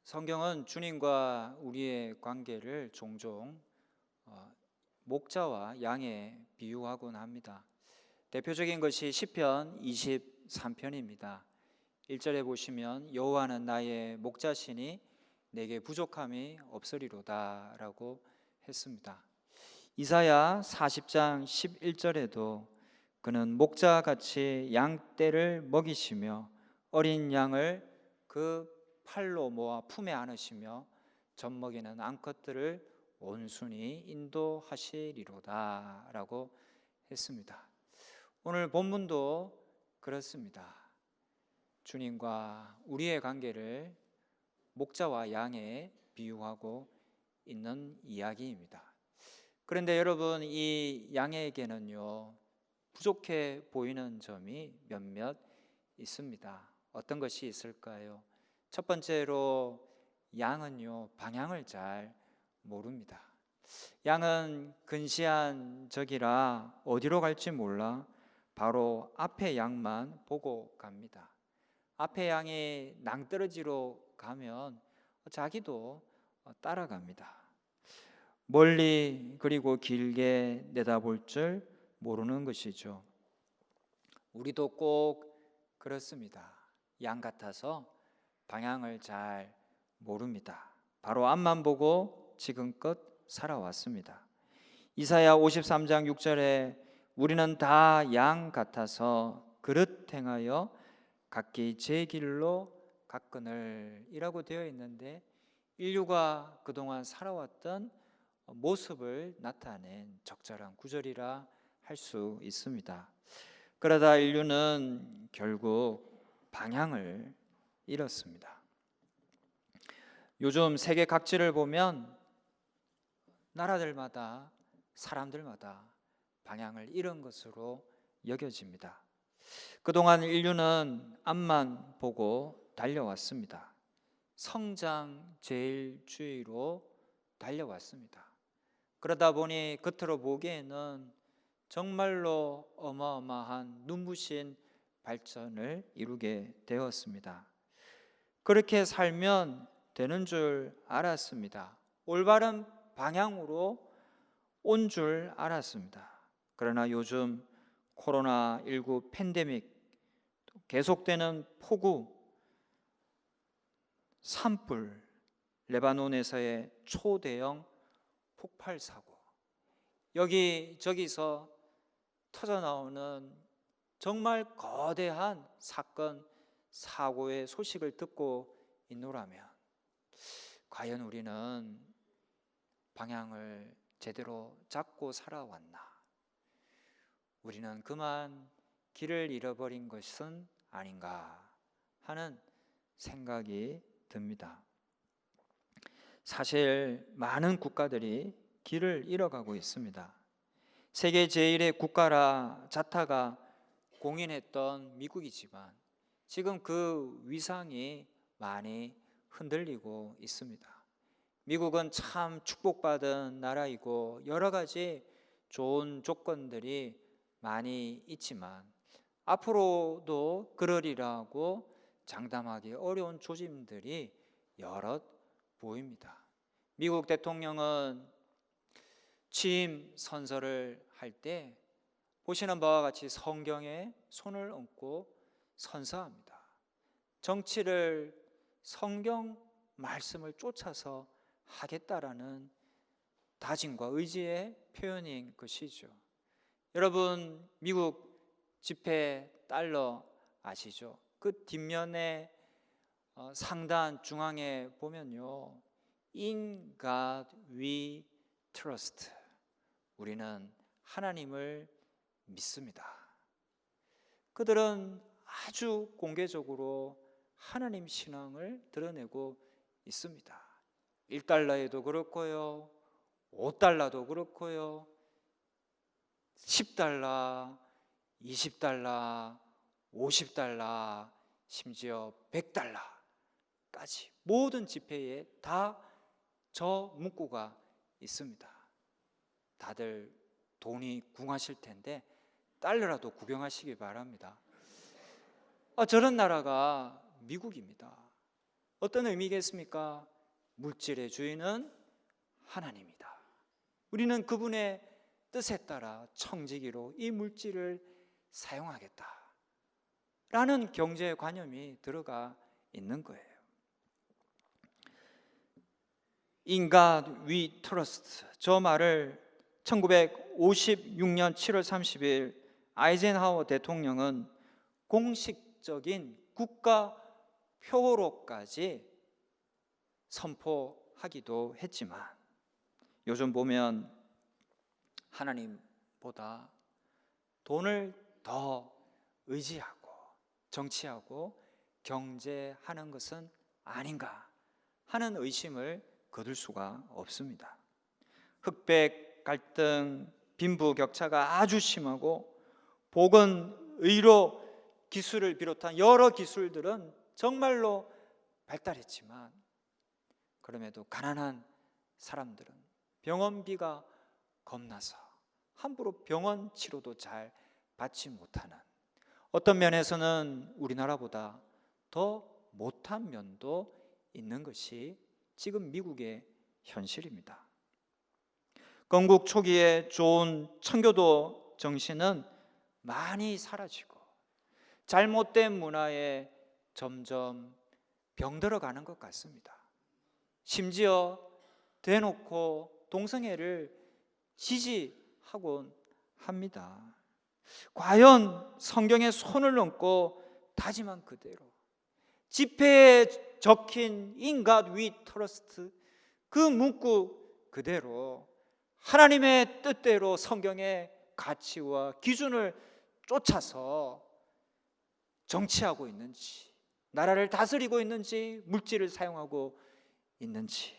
성경은 주님과 우리의 관계를 종종 목자와 양에 비유하곤 합니다. 대표적인 것이 시편 23편입니다. 1절에 보시면 여호와는 나의 목자시니 내게 부족함이 없으리로다 라고 했습니다. 이사야 40장 11절에도 그는 목자같이 양떼를 먹이시며 어린 양을 그 팔로 모아 품에 안으시며 젖먹이는 암컷들을 온순히 인도하시리로다 라고 했습니다. 오늘 본문도 그렇습니다. 주님과 우리의 관계를 목자와 양에 비유하고 있는 이야기입니다. 그런데 여러분, 이 양에게는요 부족해 보이는 점이 몇몇 있습니다. 어떤 것이 있을까요? 첫 번째로 양은요 방향을 잘 모릅니다. 양은 근시한 적이라 어디로 갈지 몰라 바로 앞에 양만 보고 갑니다. 앞에 양이 낭떠러지로 가면 자기도 따라갑니다. 멀리 그리고 길게 내다볼 줄 모르는 것이죠. 우리도 꼭 그렇습니다. 양 같아서 방향을 잘 모릅니다. 바로 앞만 보고 지금껏 살아왔습니다. 이사야 53장 6절에 우리는 다 양 같아서 그릇 행하여 각기 제 길로 갔거늘 이라고 되어 있는데, 인류가 그동안 살아왔던 모습을 나타낸 적절한 구절이라 할 수 있습니다. 그러다 인류는 결국 방향을 잃었습니다. 요즘 세계 각지를 보면 나라들마다 사람들마다 방향을 잃은 것으로 여겨집니다. 그동안 인류는 앞만 보고 달려왔습니다. 성장제일주의로 달려왔습니다. 그러다 보니 겉으로 보기에는 정말로 어마어마한 눈부신 발전을 이루게 되었습니다. 그렇게 살면 되는 줄 알았습니다. 올바른 방향으로 온 줄 알았습니다. 그러나 요즘 코로나19 팬데믹, 계속되는 폭우, 산불, 레바논에서의 초대형 폭발 사고, 여기저기서 터져나오는 정말 거대한 사건, 사고의 소식을 듣고 있노라면 과연 우리는 방향을 제대로 잡고 살아왔나? 우리는 그만 길을 잃어버린 것은 아닌가 하는 생각이 듭니다. 사실 많은 국가들이 길을 잃어가고 있습니다. 세계 제1의 국가라 자타가 공인했던 미국이지만 지금 그 위상이 많이 흔들리고 있습니다. 미국은 참 축복받은 나라이고 여러 가지 좋은 조건들이 많이 있지만 앞으로도 그러리라고 장담하기 어려운 조짐들이 여럿 보입니다. 미국 대통령은 취임 선서를 할 때 보시는 바와 같이 성경에 손을 얹고 선서합니다. 정치를 성경 말씀을 쫓아서 하겠다라는 다짐과 의지의 표현인 것이죠. 여러분, 미국 지폐 달러 아시죠? 그 뒷면에 상단 중앙에 보면요, In God we trust, 우리는 하나님을 믿습니다. 그들은 아주 공개적으로 하나님 신앙을 드러내고 있습니다. 1달러에도 그렇고요, 5달러도 그렇고요, 10달러, 20달러, 50달러, 심지어 100달러까지 모든 지폐에 다 저 문구가 있습니다. 다들 돈이 궁하실 텐데 달러라도 구경하시기 바랍니다. 저런 나라가 미국입니다. 어떤 의미겠습니까? 물질의 주인은 하나님이다. 우리는 그분의 뜻에 따라 청지기로 이 물질을 사용하겠다 라는 경제관념이 들어가 있는 거예요. In God we trust, 저 말을 1956년 7월 30일 아이젠하워 대통령은 공식적인 국가 표어로까지 선포하기도 했지만, 요즘 보면 하나님보다 돈을 더 의지하고 정치하고 경제하는 것은 아닌가 하는 의심을 거둘 수가 없습니다. 흑백 갈등, 빈부격차가 아주 심하고 보건, 의료 기술을 비롯한 여러 기술들은 정말로 발달했지만, 그럼에도 가난한 사람들은 병원비가 겁나서 함부로 병원 치료도 잘 받지 못하는, 어떤 면에서는 우리나라보다 더 못한 면도 있는 것이 지금 미국의 현실입니다. 건국 초기에 좋은 청교도 정신은 많이 사라지고 잘못된 문화에 점점 병들어가는 것 같습니다. 심지어 대놓고 동성애를 지지하곤 합니다. 과연 성경에 손을 얹고 다짐한 그대로, 지폐에 적힌 In God we trust 그 문구 그대로 하나님의 뜻대로 성경의 가치와 기준을 쫓아서 정치하고 있는지, 나라를 다스리고 있는지, 물질을 사용하고 있는지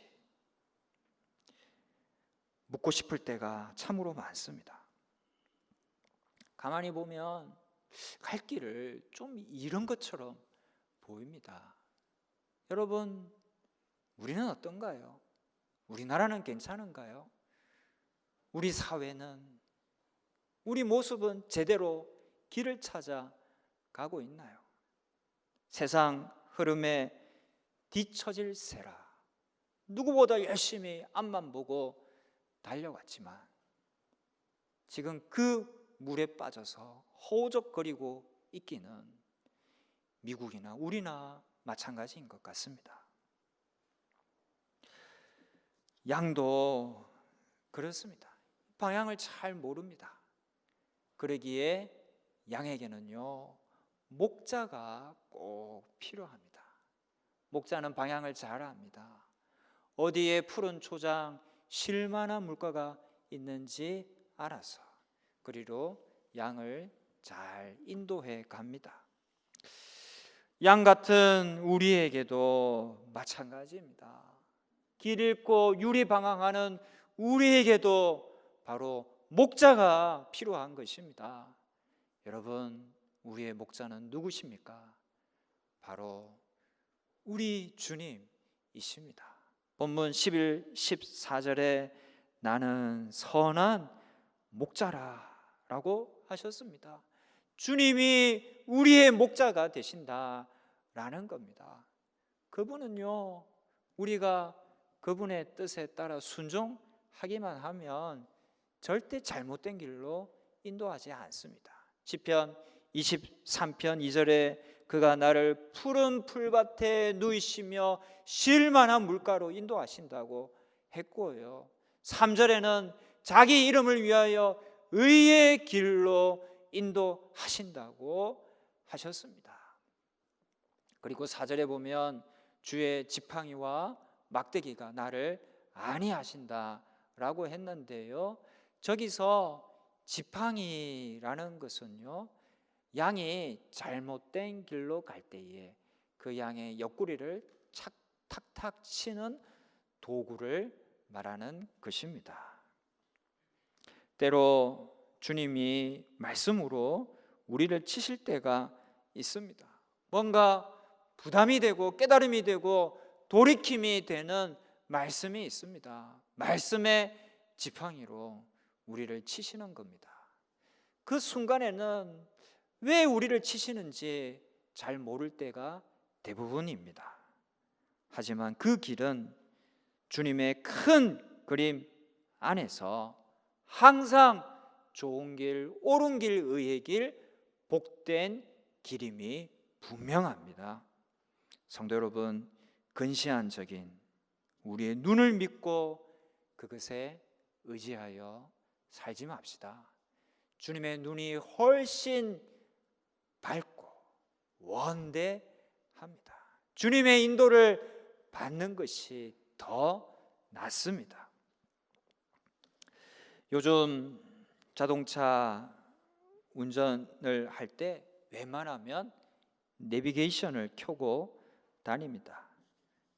묻고 싶을 때가 참으로 많습니다. 가만히 보면 갈 길을 좀 잃은 것처럼 보입니다. 여러분, 우리는 어떤가요? 우리나라는 괜찮은가요? 우리 사회는, 우리 모습은 제대로 길을 찾아 가고 있나요? 세상 흐름에 뒤처질세라 누구보다 열심히 앞만 보고 달려왔지만, 지금 그 물에 빠져서 허우적거리고 있기는 미국이나 우리나 마찬가지인 것 같습니다. 양도 그렇습니다. 방향을 잘 모릅니다. 그러기에 양에게는요, 목자가 꼭 필요합니다. 목자는 방향을 잘 압니다. 어디에 푸른 초장 쉴 만한 물가가 있는지 알아서 그리로 양을 잘 인도해 갑니다. 양 같은 우리에게도 마찬가지입니다. 길 잃고 유리방황하는 우리에게도 바로 목자가 필요한 것입니다. 여러분, 우리의 목자는 누구십니까? 바로 우리 주님이십니다. 본문 11, 14절에 나는 선한 목자라 라고 하셨습니다. 주님이 우리의 목자가 되신다라는 겁니다. 그분은요, 우리가 그분의 뜻에 따라 순종하기만 하면 절대 잘못된 길로 인도하지 않습니다. 시편 23편 2절에 그가 나를 푸른 풀밭에 누이시며 쉴 만한 물가로 인도하신다고 했고요, 3절에는 자기 이름을 위하여 의의 길로 인도하신다고 하셨습니다. 그리고 4절에 보면 주의 지팡이와 막대기가 나를 안위하신다라고 했는데요, 저기서 지팡이라는 것은요, 양이 잘못된 길로 갈 때에 그 양의 옆구리를 탁탁 치는 도구를 말하는 것입니다. 때로 주님이 말씀으로 우리를 치실 때가 있습니다. 뭔가 부담이 되고 깨달음이 되고 돌이킴이 되는 말씀이 있습니다. 말씀의 지팡이로 우리를 치시는 겁니다. 그 순간에는 왜 우리를 치시는지 잘 모를 때가 대부분입니다. 하지만 그 길은 주님의 큰 그림 안에서 항상 좋은 길, 옳은 길, 의의 길, 복된 길임이 분명합니다. 성도 여러분, 근시안적인 우리의 눈을 믿고 그것에 의지하여 살지 맙시다. 주님의 눈이 훨씬 밝고 원대합니다. 주님의 인도를 받는 것이 더 낫습니다. 요즘 자동차 운전을 할 때 웬만하면 내비게이션을 켜고 다닙니다.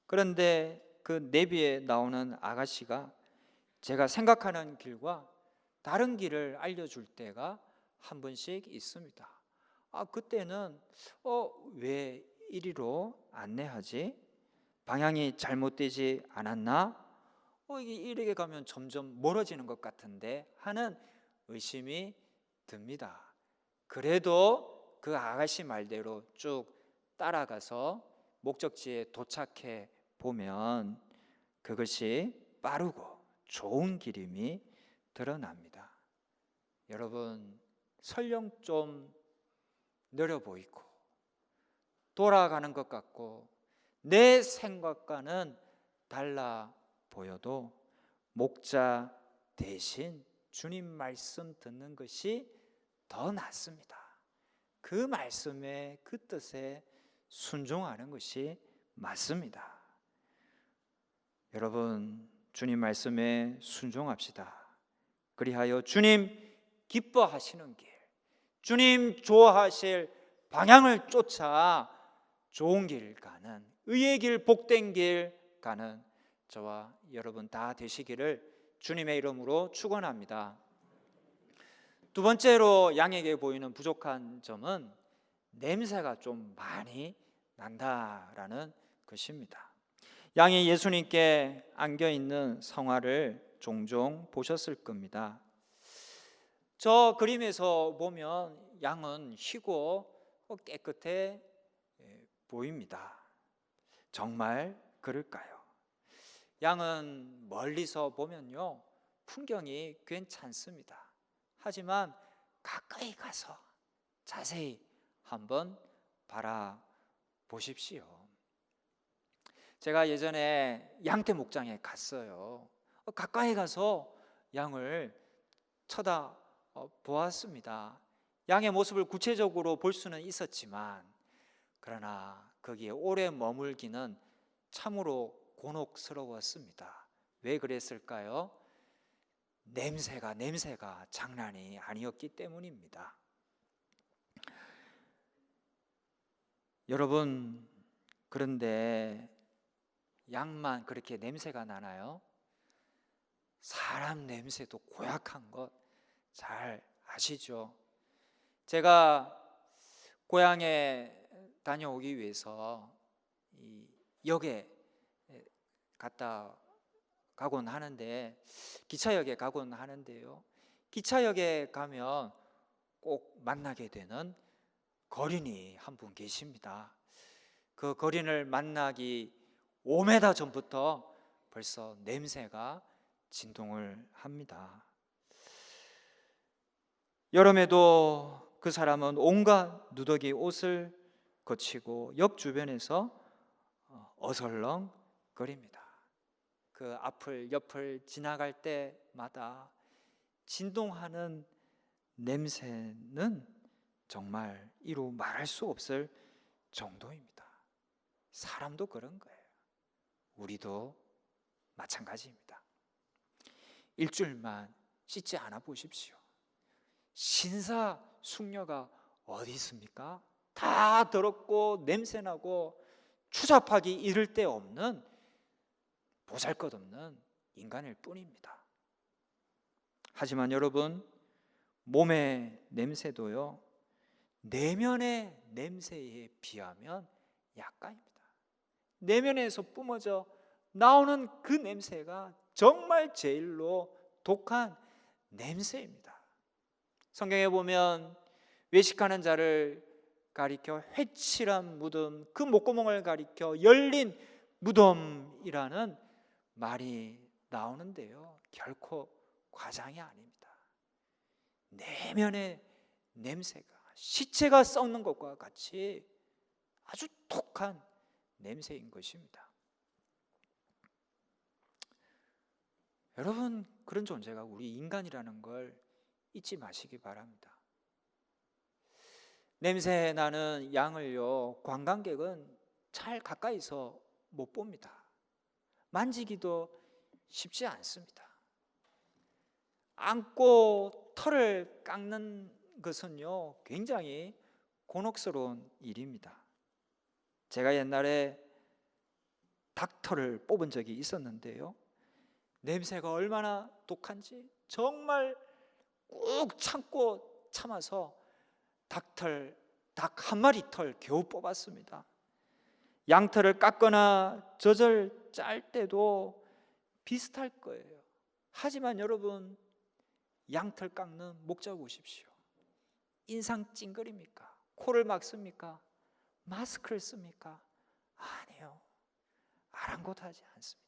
그런데 그 내비에 나오는 아가씨가 제가 생각하는 길과 다른 길을 알려줄 때가 한 번씩 있습니다. 그때는 왜 이리로 안내하지? 방향이 잘못되지 않았나? 이게 이렇게 가면 점점 멀어지는 것 같은데 하는 의심이 듭니다. 그래도 그 아가씨 말대로 쭉 따라가서 목적지에 도착해 보면 그것이 빠르고 좋은 길임이 드러납니다. 여러분, 설령 좀 느려 보이고 돌아가는 것 같고 내 생각과는 달라 보여도 목자 대신 주님 말씀 듣는 것이 더 낫습니다. 그 말씀에 그 뜻에 순종하는 것이 맞습니다. 여러분, 주님 말씀에 순종합시다. 그리하여 주님 기뻐하시는 길, 주님 좋아하실 방향을 쫓아 좋은 길 가는, 의의 길, 복된 길 가는 저와 여러분 다 되시기를 주님의 이름으로 축원합니다. 두 번째로 양에게 보이는 부족한 점은 냄새가 좀 많이 난다라는 것입니다. 양이 예수님께 안겨 있는 성화를 종종 보셨을 겁니다. 저 그림에서 보면 양은 희고 깨끗해 보입니다. 정말 그럴까요? 양은 멀리서 보면요, 풍경이 괜찮습니다. 하지만 가까이 가서 자세히 한번 바라보십시오. 제가 예전에 양떼 목장에 갔어요. 가까이 가서 양을 쳐다보았습니다. 양의 모습을 구체적으로 볼 수는 있었지만 그러나 거기에 오래 머물기는 참으로 곤혹스러웠습니다. 왜 그랬을까요? 냄새가 장난이 아니었기 때문입니다. 여러분, 그런데 양만 그렇게 냄새가 나나요? 사람 냄새도 고약한 것 잘 아시죠? 제가 고향에 다녀오기 위해서 이 역에 갔다 가곤 하는데, 기차역에 가곤 하는데요, 기차역에 가면 꼭 만나게 되는 거린이 한 분 계십니다. 그 거린을 만나기 5m 전부터 벌써 냄새가 진동을 합니다. 여름에도 그 사람은 온갖 누더기 옷을 거치고 역 주변에서 어설렁거립니다. 그 앞을 옆을 지나갈 때마다 진동하는 냄새는 정말 이루 말할 수 없을 정도입니다. 사람도 그런 거예요. 우리도 마찬가지입니다. 일주일만 씻지 않아 보십시오. 신사숙녀가 어디 있습니까? 다 더럽고 냄새나고 추잡하기 이를 데 없는 보잘것없는 인간일 뿐입니다. 하지만 여러분, 몸의 냄새도요, 내면의 냄새에 비하면 약간입니다. 내면에서 뿜어져 나오는 그 냄새가 정말 제일로 독한 냄새입니다. 성경에 보면 외식하는 자를 가리켜 회칠한 무덤, 그 목구멍을 가리켜 열린 무덤이라는 말이 나오는데요, 결코 과장이 아닙니다. 내면의 냄새가 시체가 썩는 것과 같이 아주 독한 냄새인 것입니다. 여러분, 그런 존재가 우리 인간이라는 걸 잊지 마시기 바랍니다. 냄새 나는 양을요, 관광객은 잘 가까이서 못 봅니다. 만지기도 쉽지 않습니다. 안고 털을 깎는 것은요, 굉장히 곤혹스러운 일입니다. 제가 옛날에 닭털을 뽑은 적이 있었는데요, 냄새가 얼마나 독한지 정말 꾹 참아서 닭 한 마리 털 겨우 뽑았습니다. 양털을 깎거나 젖을 짤 때도 비슷할 거예요. 하지만 여러분, 양털 깎는 목자 보십시오. 인상 찡그립니까? 코를 막습니까? 마스크를 씁니까? 아니요, 아랑곳하지 않습니다.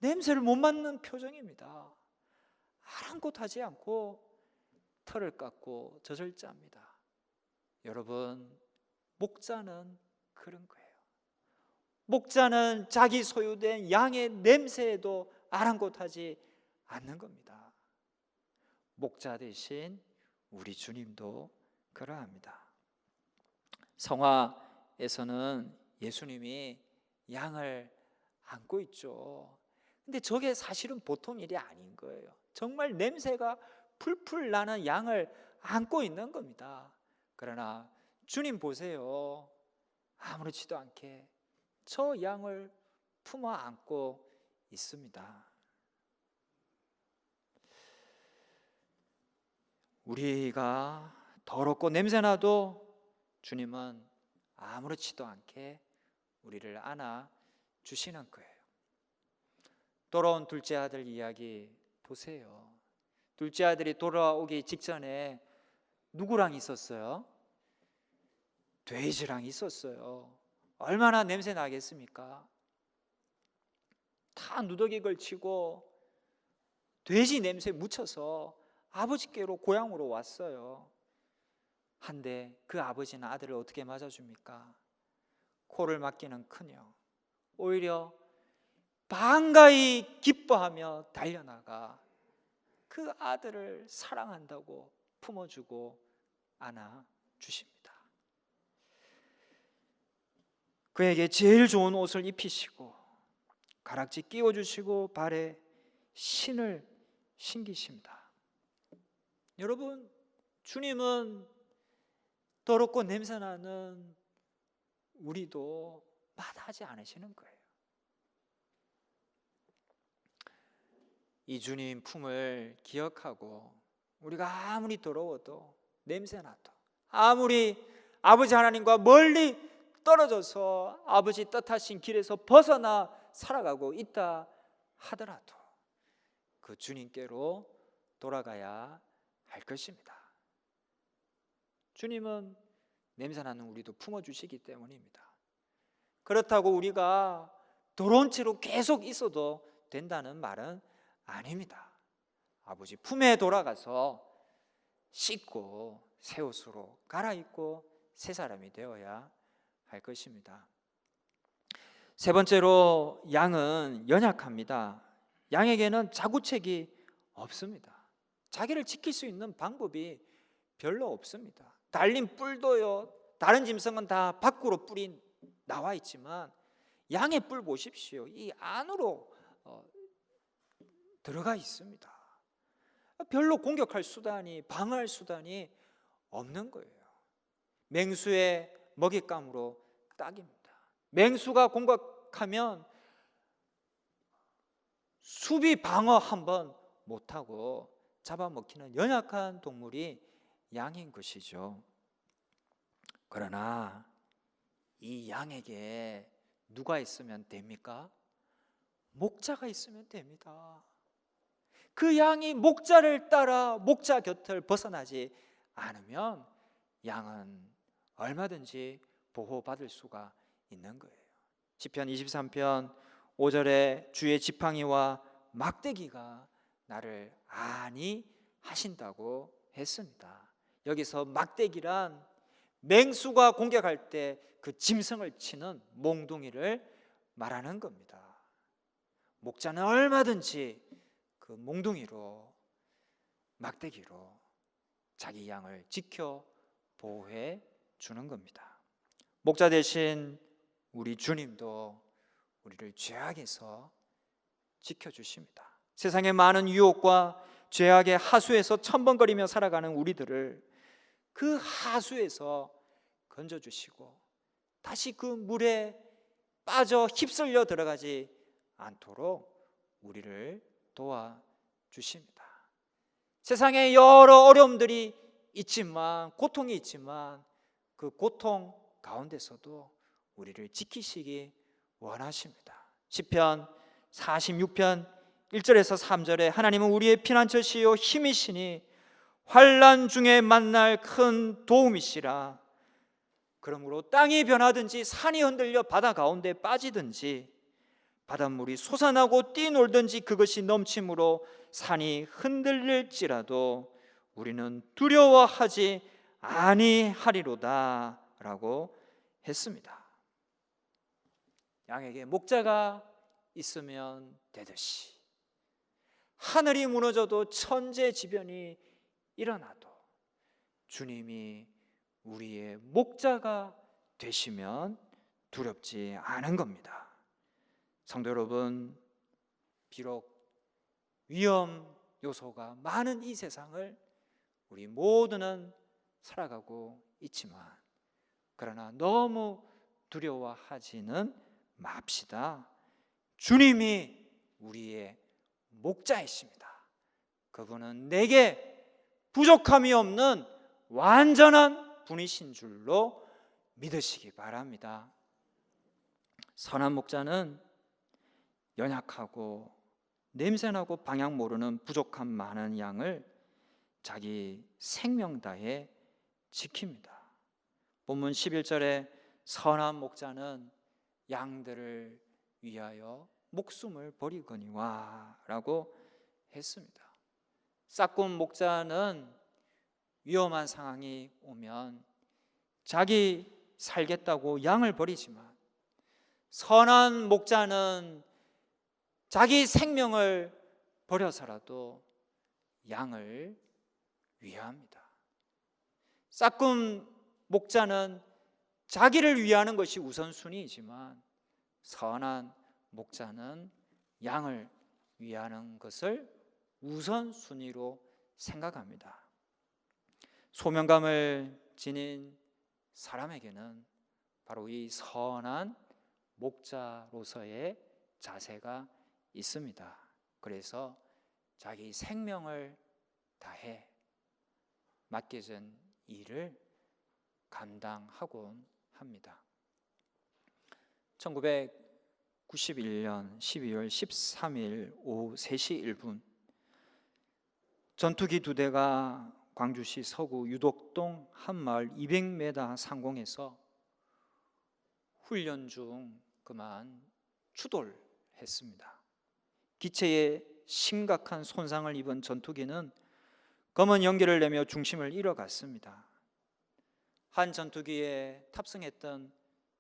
냄새를 못 맡는 표정입니다. 아랑곳하지 않고 털을 깎고 젖을 짭니다. 여러분, 목자는 그런 거예요. 목자는 자기 소유된 양의 냄새에도 아랑곳하지 않는 겁니다. 목자 대신 우리 주님도 그러합니다. 성화에서는 예수님이 양을 안고 있죠. 근데 저게 사실은 보통 일이 아닌 거예요. 정말 냄새가 풀풀 나는 양을 안고 있는 겁니다. 그러나 주님 보세요. 아무렇지도 않게 저 양을 품어 안고 있습니다. 우리가 더럽고 냄새나도 주님은 아무렇지도 않게 우리를 안아 주시는 거예요. 돌아온 둘째 아들 이야기 보세요. 둘째 아들이 돌아오기 직전에 누구랑 있었어요? 돼지랑 있었어요. 얼마나 냄새 나겠습니까? 다 누더기 걸치고 돼지 냄새 묻혀서 아버지께로 고향으로 왔어요. 한데 그 아버지는 아들을 어떻게 맞아줍니까? 코를 막기는커녕 오히려 반가이 기뻐하며 달려나가 그 아들을 사랑한다고 품어주고 안아주십니다. 그에게 제일 좋은 옷을 입히시고 가락지 끼워주시고 발에 신을 신기십니다. 여러분, 주님은 더럽고 냄새나는 우리도 마다하지 않으시는 거예요. 이 주님 품을 기억하고 우리가 아무리 더러워도 냄새나도 아무리 아버지 하나님과 멀리 떨어져서 아버지 뜻하신 길에서 벗어나 살아가고 있다 하더라도 그 주님께로 돌아가야 할 것입니다. 주님은 냄새나는 우리도 품어주시기 때문입니다. 그렇다고 우리가 더러운 채로 계속 있어도 된다는 말은 아닙니다. 아버지 품에 돌아가서 씻고 새 옷으로 갈아입고 새 사람이 되어야 할 것입니다. 세 번째로, 양은 연약합니다. 양에게는 자구책이 없습니다. 자기를 지킬 수 있는 방법이 별로 없습니다. 달린 뿔도요, 다른 짐승은 다 밖으로 뿔이 나와 있지만 양의 뿔 보십시오. 이 안으로 들어가 있습니다. 별로 공격할 수단이, 방어할 수단이 없는 거예요. 맹수의 먹잇감으로 딱입니다. 맹수가 공격하면 수비 방어 한번 못하고 잡아먹히는 연약한 동물이 양인 것이죠. 그러나 이 양에게 누가 있으면 됩니까? 목자가 있으면 됩니다. 그 양이 목자를 따라 목자 곁을 벗어나지 않으면 양은 얼마든지 보호받을 수가 있는 거예요. 시편 23편 5절에 주의 지팡이와 막대기가 나를 안위 하신다고 했습니다. 여기서 막대기란 맹수가 공격할 때 그 짐승을 치는 몽둥이를 말하는 겁니다. 목자는 얼마든지 그 몽둥이로, 막대기로 자기 양을 지켜 보호해 주는 겁니다. 목자 대신 우리 주님도 우리를 죄악에서 지켜주십니다. 세상의 많은 유혹과 죄악의 하수에서 첨벙거리며 살아가는 우리들을 그 하수에서 건져주시고 다시 그 물에 빠져 휩쓸려 들어가지 않도록 우리를 도와주십니다. 세상에 여러 어려움들이 있지만, 고통이 있지만 그 고통 가운데서도 우리를 지키시기 원하십니다. 시편 46편 1절에서 3절에 하나님은 우리의 피난처시요 힘이시니 환난 중에 만날 큰 도움이시라. 그러므로 땅이 변하든지 산이 흔들려 바다 가운데 빠지든지 바닷물이 솟아나고 뛰놀든지 그것이 넘침으로 산이 흔들릴지라도 우리는 두려워하지 아니하리로다 라고 했습니다. 양에게 목자가 있으면 되듯이 하늘이 무너져도 천재지변이 일어나도 주님이 우리의 목자가 되시면 두렵지 않은 겁니다. 성도 여러분, 비록 위험 요소가 많은 이 세상을 우리 모두는 살아가고 있지만 그러나 너무 두려워하지는 맙시다. 주님이 우리의 목자이십니다. 그분은 내게 부족함이 없는 완전한 분이신 줄로 믿으시기 바랍니다. 선한 목자는 연약하고 냄새나고 방향 모르는 부족함 많은 양을 자기 생명 다해 지킵니다. 본문 11절에 선한 목자는 양들을 위하여 목숨을 버리거니와 라고 했습니다. 싹군 목자는 위험한 상황이 오면 자기 살겠다고 양을 버리지만 선한 목자는 자기 생명을 버려서라도 양을 위합니다. 싹군 목자는 자기를 위하는 것이 우선순위이지만 선한 목자는 양을 위하는 것을 우선순위로 생각합니다. 소명감을 지닌 사람에게는 바로 이 선한 목자로서의 자세가 있습니다. 그래서 자기 생명을 다해 맡겨진 일을 감당하곤 합니다. 1991년 12월 13일 오후 3시 1분 전투기 2대가 광주시 서구 유독동 한마을 200m 상공에서 훈련 중 그만 추돌했습니다. 기체에 심각한 손상을 입은 전투기는 검은 연기를 내며 중심을 잃어갔습니다. 한 전투기에 탑승했던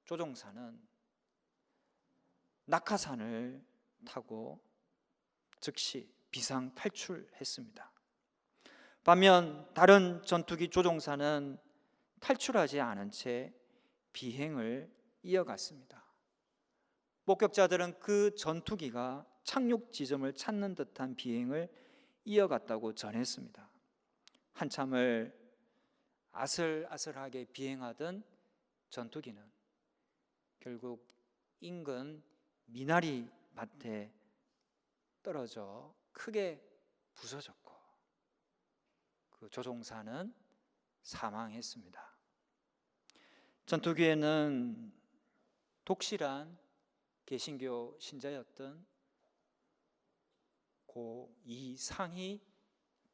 조종사는 낙하산을 타고 즉시 비상 탈출했습니다. 반면 다른 전투기 조종사는 탈출하지 않은 채 비행을 이어갔습니다. 목격자들은 그 전투기가 착륙 지점을 찾는 듯한 비행을 이어갔다고 전했습니다. 한참을 아슬아슬하게 비행하던 전투기는 결국 인근 미나리 밭에 떨어져 크게 부서졌고 그 조종사는 사망했습니다. 전투기에는 독실한 개신교 신자였던 고 이상희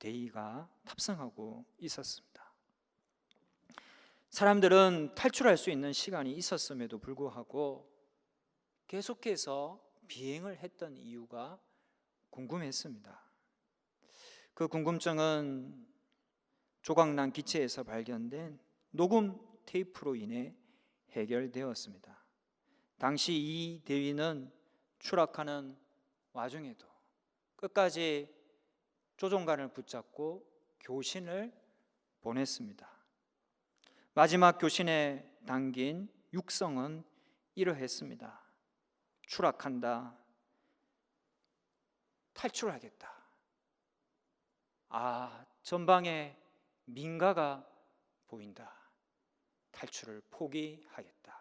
대위가 탑승하고 있었습니다. 사람들은 탈출할 수 있는 시간이 있었음에도 불구하고 계속해서 비행을 했던 이유가 궁금했습니다. 그 궁금증은 조각난 기체에서 발견된 녹음 테이프로 인해 해결되었습니다. 당시 이 대위는 추락하는 와중에도 끝까지 조종관을 붙잡고 교신을 보냈습니다. 마지막 교신에 담긴 육성은 이러했습니다. 추락한다. 탈출하겠다. 전방에 민가가 보인다. 탈출을 포기하겠다.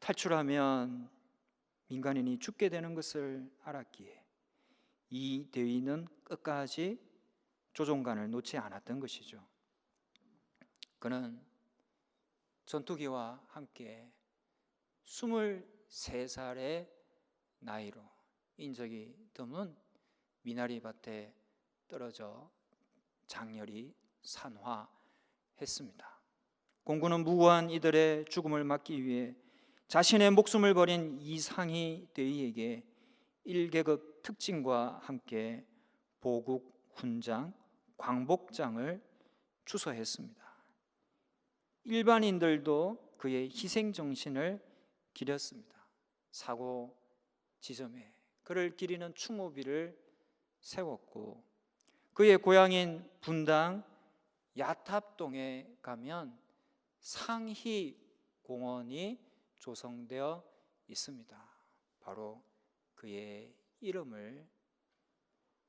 탈출하면 민간인이 죽게 되는 것을 알았기에 이 대위는 끝까지 조종관을 놓지 않았던 것이죠. 그는 전투기와 함께 23살의 나이로 인적이 드문 미나리밭에 떨어져 장렬히 산화했습니다. 공군은 무고한 이들의 죽음을 막기 위해 자신의 목숨을 버린 이상희 대위에게 1계급 특징과 함께 보국, 훈장, 광복장을 추서했습니다. 일반인들도 그의 희생정신을 기렸습니다. 사고 지점에 그를 기리는 추모비를 세웠고 그의 고향인 분당 야탑동에 가면 상희 공원이 조성되어 있습니다. 바로 그의 이름을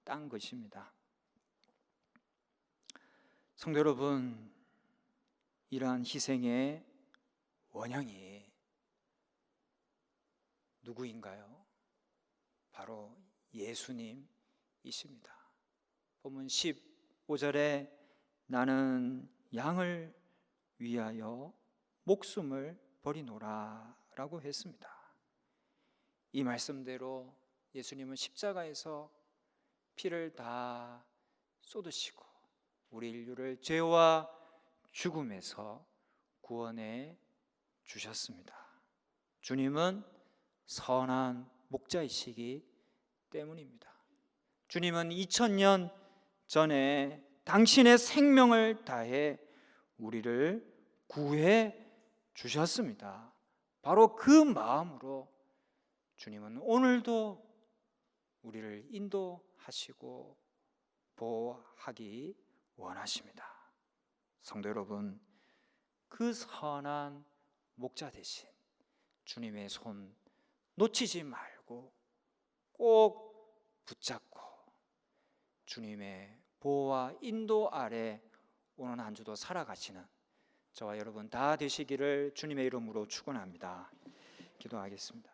딴 것입니다. 성도 여러분, 이러한 희생의 원형이 누구인가요? 바로 예수님이십니다. 본문 15절에 나는 양을 위하여 목숨을 버리노라 라고 했습니다. 이 말씀대로 예수님은 십자가에서 피를 다 쏟으시고 우리 인류를 죄와 죽음에서 구원해 주셨습니다. 주님은 선한 목자이시기 때문입니다. 주님은 2000년 전에 당신의 생명을 다해 우리를 구해 주셨습니다. 바로 그 마음으로 주님은 오늘도 우리를 인도하시고 보호하기 원하십니다. 성도 여러분, 그 선한 목자 되신 주님의 손 놓치지 말고 꼭 붙잡고 주님의 보호와 인도 아래 오늘 한 주도 살아가시는 저와 여러분 다 되시기를 주님의 이름으로 축원합니다. 기도하겠습니다.